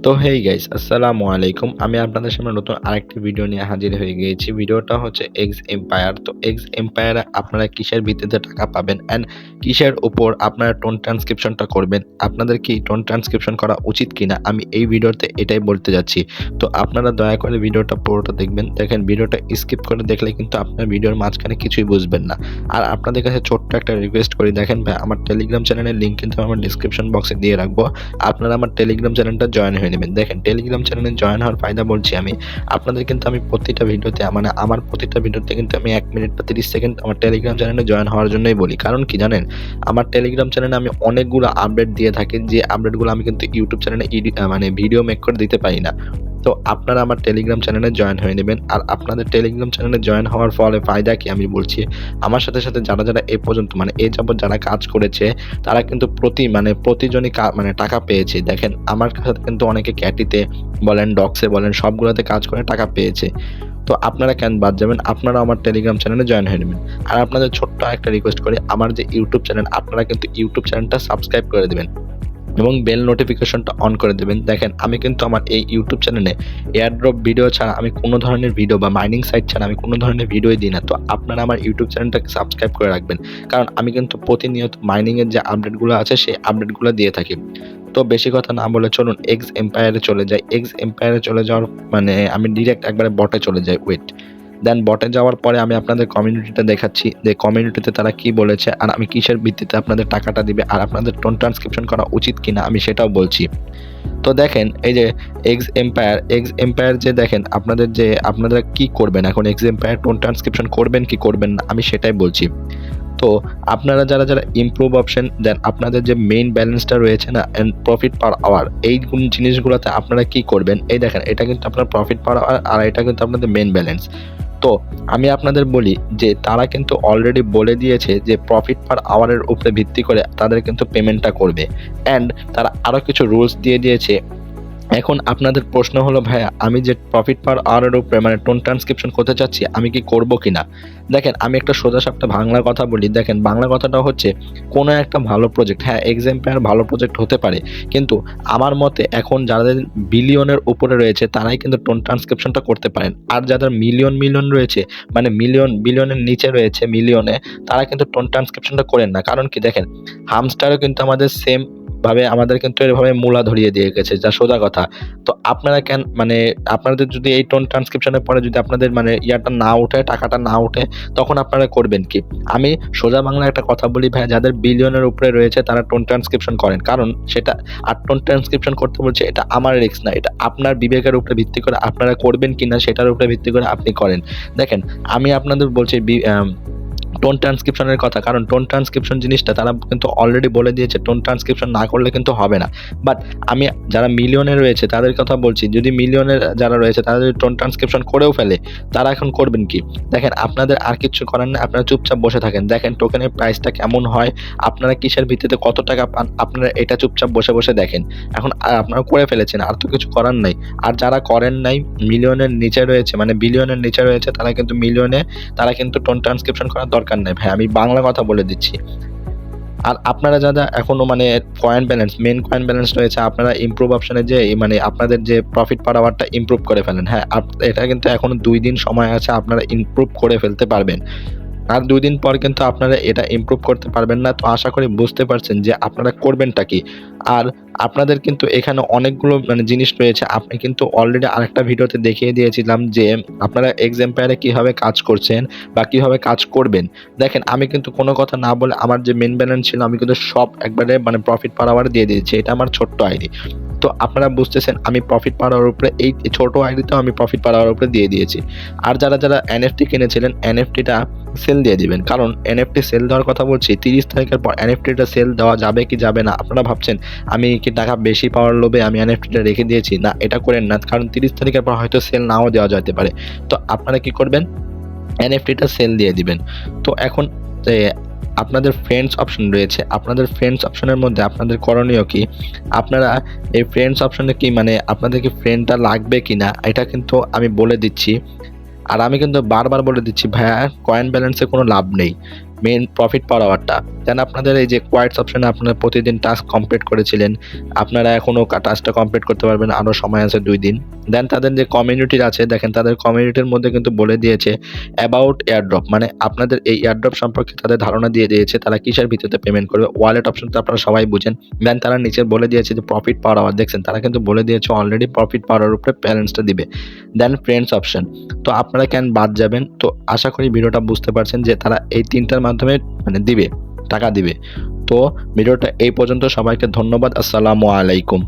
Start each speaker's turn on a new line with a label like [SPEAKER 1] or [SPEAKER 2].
[SPEAKER 1] তো hey guys, আসসালামু আলাইকুম। আমি আপনাদের সামনে নতুন আরেকটি ভিডিও নিয়ে হাজির হয়ে গিয়েছি। ভিডিওটা হচ্ছে এক্স এম্পায়ার। তো এক্স এম্পায়ারে আপনারা কিসের ভিত্তিতে টাকা পাবেন অ্যান্ড কিসের উপর আপনারা টোন ট্রান্সক্রিপশনটা করবেন, আপনাদের কি টোন ট্রান্সক্রিপশন করা উচিত কিনা, আমি এই ভিডিওতে এটাই বলতে যাচ্ছি। তো আপনারা দয়া করে ভিডিওটা পুরোটা দেখবেন। দেখেন, ভিডিওটা স্কিপ করে দেখলে কিন্তু আপনার ভিডিওর মাঝখানে কিছুই বুঝবেন না। আর আপনাদের কাছে ছোট্ট একটা রিকোয়েস্ট করি, দেখেন ভাই, আমার টেলিগ্রাম চ্যানেলের লিঙ্ক কিন্তু আমার ডিসক্রিপশন বক্সে দিয়ে রাখবো। আপনারা আমার টেলিগ্রাম চ্যানেলটা জয়েন হয়ে নেবেন। দেখেন, টেলিগ্রাম চ্যানেলে জয়েন হওয়ার ফায়দা বলছি আমি আপনাদের, কিন্তু আমি প্রতিটা ভিডিওতে মানে আমার প্রতিটা ভিডিওতে কিন্তু আমি 1 মিনিট বা 30 সেকেন্ড আমার টেলিগ্রাম চ্যানেলে জয়েন হওয়ার জন্যই বলি। কারণ কি জানেন, আমার টেলিগ্রাম চ্যানেলে আমি অনেকগুলো আপডেট দিয়ে থাকি, যে আপডেটগুলো আমি কিন্তু ইউটিউব চ্যানেলে মানে ভিডিও মেক করে দিতে পারি না। তো আপনারা আমার টেলিগ্রাম চ্যানেলে জয়েন হয়ে নেবেন। আর আপনাদের টেলিগ্রাম চ্যানেলে জয়েন হওয়ার ফলে ফায়দা কি আমি বলছি। আমার সাথে সাথে যারা এ পর্যন্ত মানে এ যাবৎ যারা কাজ করেছে, তারা কিন্তু প্রতিজনই মানে টাকা পেয়েছে। দেখেন, আমার কাছে কিন্তু অনেকে ক্যাটিতে বলেন, ডক্সে বলেন, সবগুলোতে কাজ করে টাকা পেয়েছে। তো আপনারা কেন বাদ যাবেন? আপনারা আমার টেলিগ্রাম চ্যানেলে জয়েন হয়ে নেবেন। আর আপনাদের ছোট্ট একটা রিকোয়েস্ট করি, আমার যে ইউটিউব চ্যানেল, আপনারা কিন্তু ইউটিউব চ্যানেলটা সাবস্ক্রাইব করে দেবেন এবং বেল নোটিফিকেশনটা অন করে দেবেন। দেখেন, আমি কিন্তু আমার এই ইউটিউব চ্যানেলে এয়ারড্রপ ভিডিও ছাড়া আমি কোনো ধরনের ভিডিও বা মাইনিং সাইট ছাড়া আমি কোনো ধরনের ভিডিওই দিই না। তো আপনারা আমার ইউটিউব চ্যানেলটাকে সাবস্ক্রাইব করে রাখবেন, কারণ আমি কিন্তু প্রতিনিয়ত মাইনিংয়ের যে আপডেটগুলো আছে সেই আপডেটগুলো দিয়ে থাকি। তো বেশি কথা না বলে চলুন এক্স এম্পায়ারে চলে যাই। এক্স এম্পায়ারে চলে যাওয়ার মানে আমি ডিরেক্ট একবারে বটে চলে যাই। দেন বটে যাওয়ার পরে আমি আপনাদের কমিউনিটিটা দেখাচ্ছি, যে কমিউনিটিতে তারা কি বলেছে আর আমি কিসের ভিত্তিতে আপনাদের টাকাটা দিবে আর আপনাদের টোন ট্রান্সক্রিপশন করা উচিত কিনা আমি সেটাও বলছি। তো দেখেন, এই যে এক্স এম্পায়ার যে দেখেন, আপনারা কি করবেন এখন, এক্স এম্পায়ার টোন ট্রান্সক্রিপশন করবেন কি করবেন না আমি সেটাই বলছি। তো আপনারা যারা ইমপ্রুভ অপশন দেন, আপনাদের যে মেইন ব্যালেন্সটা রয়েছে না, এন্ড প্রফিট পার আওয়ার, এই জিনিসগুলোতে আপনারা কি করবেন, এই দেখেন, এটা কিন্তু আপনার প্রফিট পার আওয়ার আর এটা কিন্তু আপনাদের মেইন ব্যালেন্স। তো আমি আপনাদের বলি যে তারা কিন্তু অলরেডি বলে দিয়েছে যে প্রফিট পার আওয়ারের উপরে ভিত্তি করে তাদের কিন্তু পেমেন্টটা করবে, অ্যান্ড তারা আরও কিছু রুলস দিয়ে দিয়েছে। এখন আপনাদের প্রশ্ন হলো, ভাইয়া, আমি যে প্রফিট পার আওয়ারের উপরে মানে টোন ট্রান্সক্রিপশন করতে চাচ্ছি, আমি কি করব কিনা। দেখেন, আমি একটা সোজাসাপটা বাংলা কথা বলি। দেখেন, বাংলা কথাটা হচ্ছে, কোনো একটা ভালো প্রজেক্ট, হ্যাঁ এক্স এম্পায়ার ভালো প্রজেক্ট হতে পারে, কিন্তু আমার মতে এখন যাদের বিলিয়নের উপরে রয়েছে তারাই কিন্তু টোন ট্রান্সক্রিপশনটা করতে পারেন। আর যাদের মিলিয়ন রয়েছে, মানে বিলিয়নের নিচে রয়েছে মিলিয়নে, তারা কিন্তু টোন ট্রান্সক্রিপশনটা করেন না। কারণ কি, দেখেন, হামস্টারও কিন্তু আমাদের সেম ভাবে আমাদের কিন্তু এভাবে মূলা ধরিয়ে দিয়ে গেছে, যা সোজা কথা। তো আপনারা কেন মানে আপনাদের যদি এই টোন ট্রান্সক্রিপশনের পরে যদি আপনাদের মানে ইয়াটা না উঠে, টাকাটা না উঠে, তখন আপনারা করবেন কি। আমি সোজা বাংলায় একটা কথা বলি, ভাই, যাদের বিলিয়নের উপরে রয়েছে তারা টোন ট্রান্সক্রিপশন করেন, কারণ সেটা আর টোন ট্রান্সক্রিপশন করতে বলছে, এটা আমার রিস্ক না, এটা আপনার বিবেকের উপরে ভিত্তি করে আপনারা করবেন কিনা সেটার উপরে ভিত্তি করে আপনি করেন। দেখেন, আমি আপনাদের বলছি টোন ট্রান্সক্রিপশনের কথা, কারণ টোন ট্রান্সক্রিপশন জিনিসটা তারা কিন্তু অলরেডি বলে দিয়েছে, টোন ট্রান্সক্রিপশন না করলে কিন্তু হবে না। বাট আমি যারা মিলিয়নে রয়েছে তাদের কথা বলছি, যদি মিলিয়নের যারা রয়েছে তারা যদি টোন ট্রান্সক্রিপশন করেও ফেলে, তারা এখন করবেন কি। দেখেন, আপনাদের আর কিছু করার নেই, আপনারা চুপচাপ বসে থাকেন। দেখেন টোকেনের প্রাইসটা কেমন হয়, আপনারা কিসের ভিত্তিতে কত টাকা পান, আপনারা এটা চুপচাপ বসে বসে দেখেন। এখন আপনারা করে ফেলেছেন, আর তো কিছু করার নাই। আর যারা করেন নাই, মিলিয়নের নিচে রয়েছে মানে বিলিয়নের নিচে রয়েছে, তারা কিন্তু টোন ট্রান্সক্রিপশন করার দরকার নেই। ভাই, আমি বাংলা কথা বলে দিচ্ছি। আর আপনারা যারা এখনো মানে মেন কয়েন ব্যালেন্স রয়েছে, আপনারা ইমপ্রুভ অপশনে যে মানে আপনাদের যে প্রফিট পার আওয়ারটা ইমপ্রুভ করে ফেলেন। হ্যাঁ, এটা কিন্তু এখনো 2 দিন সময় আছে, আপনারা ইমপ্রুভ করে ফেলতে পারবেন। আর 2 দিন পর কিন্তু আপনারা এটা ইমপ্রুভ করতে পারবেন না। তো আশা করি বুঝতে পারছেন যে আপনারা করবেনটা কি। আর আপনাদের কিন্তু এখানে অনেকগুলো মানে জিনিস রয়েছে। আপনি কিন্তু অলরেডি আরেকটা ভিডিওতে দেখিয়ে দিয়েছিলাম যে আপনারা এক্স এম্পায়ারে কীভাবে কাজ করছেন বা কীভাবে কাজ করবেন। দেখেন, আমি কিন্তু কোনো কথা না বলে আমার যে মেন ব্যালেন্স ছিল আমি কিন্তু সব একবারে মানে প্রফিট পার আওয়ার দিয়ে দিয়েছি। এটা আমার ছোট্ট আইডি। তো আপনারা বুঝতেছেন আমি প্রফিট পার আওয়ার উপরে এই ছোট আইডিতেও আমি প্রফিট পার আওয়ার উপরে দিয়ে দিয়েছি। আর যারা এনএফটি কিনেছিলেন, এনএফটিটা সেল দিয়ে দিবেন, কারণ এনএফটি সেল দেওয়ার কথা বলছি। 30 তারিখের পর এনএফটিটা সেল দেওয়া যাবে কি যাবে না। আপনারা ভাবছেন আমি কি টাকা বেশি পাওয়ার লোভে আমি এনএফটিটা রেখে দিয়েছি, না, এটা করেন না, কারণ 30 তারিখের পর হয়তো সেল নাও দেওয়া যেতে পারে। তো আপনারা কি করবেন, এনএফটিটা সেল দিয়ে দিবেন। তো এখন আপনাদের ফ্রেন্ডস অপশন রয়েছে, আপনাদের ফ্রেন্ডস অপশনের মধ্যে আপনাদের করণীয় কি, আপনারা এই ফ্রেন্ডস অপশনে কি মানে আপনাদের কি ফ্রেন্ডটা লাগবে কি না এটা কিন্তু আমি বলে দিচ্ছি। আর আমি কিন্তু বারবার বলে দিচ্ছি, ভাইয়া, কয়েন ব্যালেন্সে কোনো লাভ নেই। মেইন প্রফিট পার আওয়ারটা। দেন আপনাদের এই যে কোয়াইটস অপশনে আপনারা প্রতিদিন টাস্ক কমপ্লিট করেছিলেন, আপনারা এখনও টাস্কটা কমপ্লিট করতে পারবেন, আরও সময় আছে 2 দিন। দেন তাদের যে কমিউনিটির আছে দেখেন, তাদের কমিউনিটির মধ্যে কিন্তু বলে দিয়েছে অ্যাবাউট এয়ারড্রপ, মানে আপনাদের এই এয়ারড্রপ সম্পর্কে তাদের ধারণা দিয়ে দিয়েছে তারা কিসের ভিত্তিতে পেমেন্ট করবে। ওয়ালেট অপশন তো আপনারা সবাই বুঝেন। দেন তারা নিচে বলে দিয়েছে যে প্রফিট পার আওয়ার, দেখছেন তারা কিন্তু বলে দিয়েছে অলরেডি প্রফিট পার আওয়ার উপরে ব্যালেন্সটা দিবে। দেন ফ্রেন্ডস অপশন, তো আপনারা কেন বাদ যাবেন? তো আশা করি ভিডিওটা বুঝতে পারছেন যে তারা এই 3টার মাধ্যমে মানে দিবে, টাকা দিবে। তো ভিডিওটা এই পর্যন্ত, সবাইকে ধন্যবাদ। আসসালামু আলাইকুম।